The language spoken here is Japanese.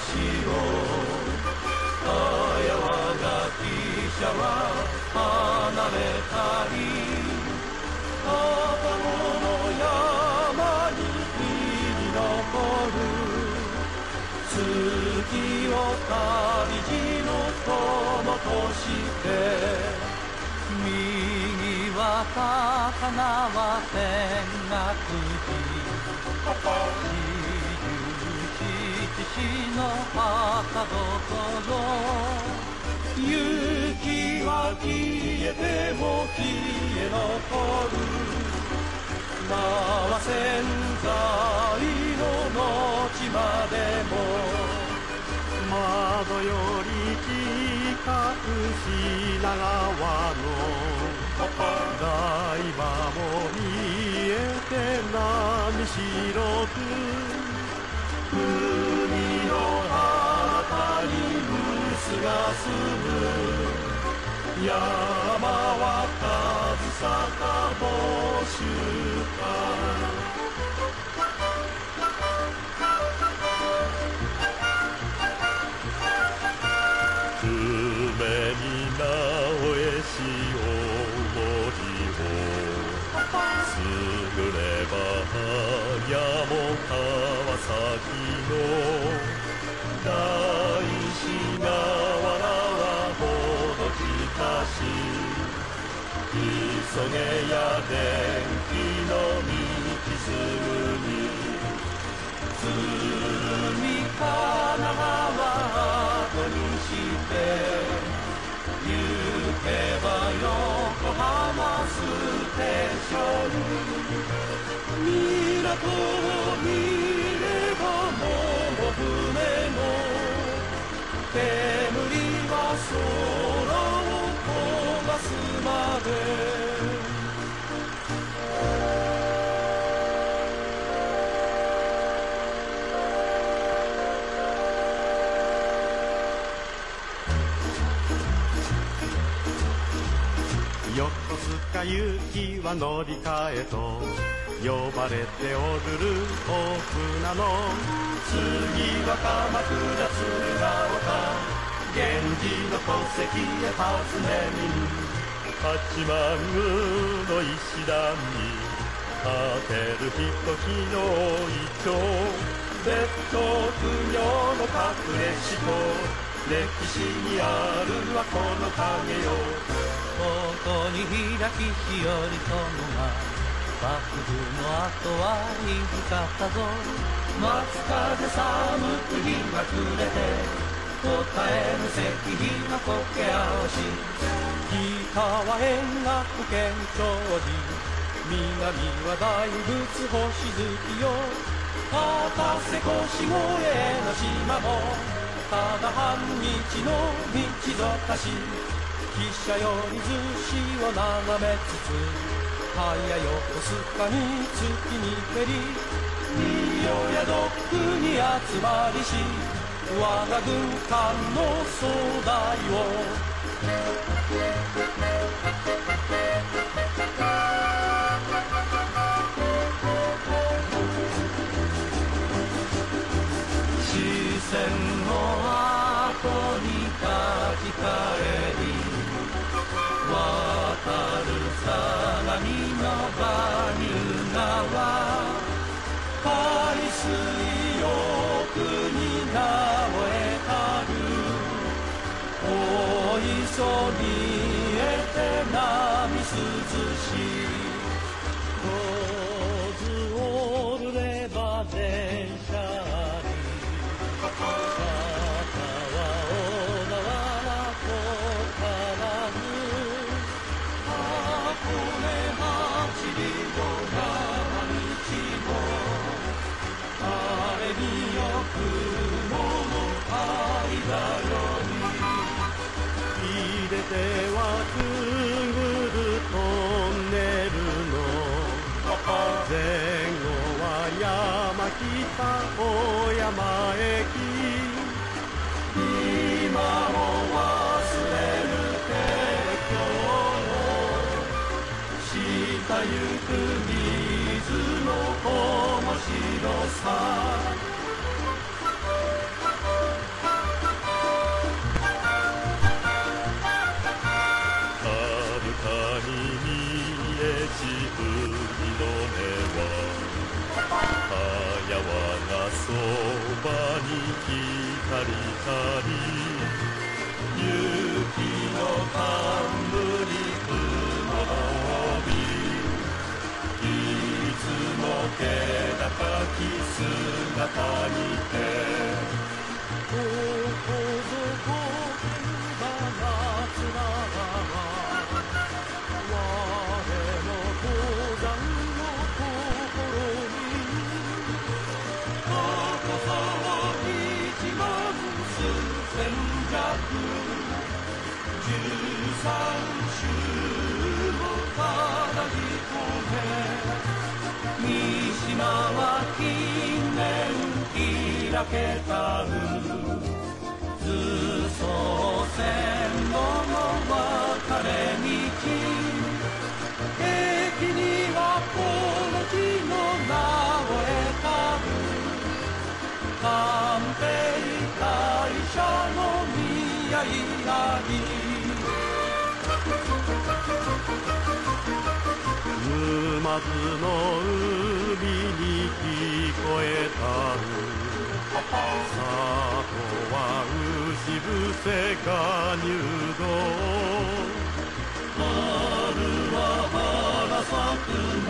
をあやわが汽車は離れたり片方の山に生き残る月を旅路の友として右は高輪天岳寺47の墓所雪は消えても消え残る縄千載の後までも窓より近く品川の台場も見えて波白く海の彼方に娘が住む山は上坂帽子か久米に直江しおもりをすぐればやも川崎の大師河原はほどきたし急げや電気の道すぐに鶴見神奈川後にして行けば横浜ステーション港を見ればもう船の煙は空を焦がすまで横須賀行きは乗り換えと呼ばれておるる大船の次は鎌倉鶴岡源氏の戸籍へ訪ねに八幡宮の石段に立てるひときのイチョウ列島不行の隠れしと歴史にあるはこの影よここに開き日和友が幕府の後は言い方ぞ松風寒く日が暮れて答えぬ石碑がこけ合わし北は円覚県長寺南は大仏星月よ片瀬越越の島もただ半日の道ぞかし汽車より逗子を眺めつつ早横須賀に月に蹴り二葉やドックに集まりし我が軍艦の総代を視線の後に書き換えり渡る相模のバニュー川海水浴に名を得たる大磯見えて波涼しローズオールレバ電車に坂は小田原とからず箱根町りの山道もあれによくもの間より入れてはくぐばに来たりたり雪の冠雲の帯いつも気高き姿にてここぞとけば夏ならば我の登山の心に高さは1万数千弱13州をただ一目三島は近年開けたるずそ線路の分かれ道駅にはこの地の名を得たる官兵会社の宮入らり沼津の海に聞こえたる里は牛伏せが入道春は花咲くも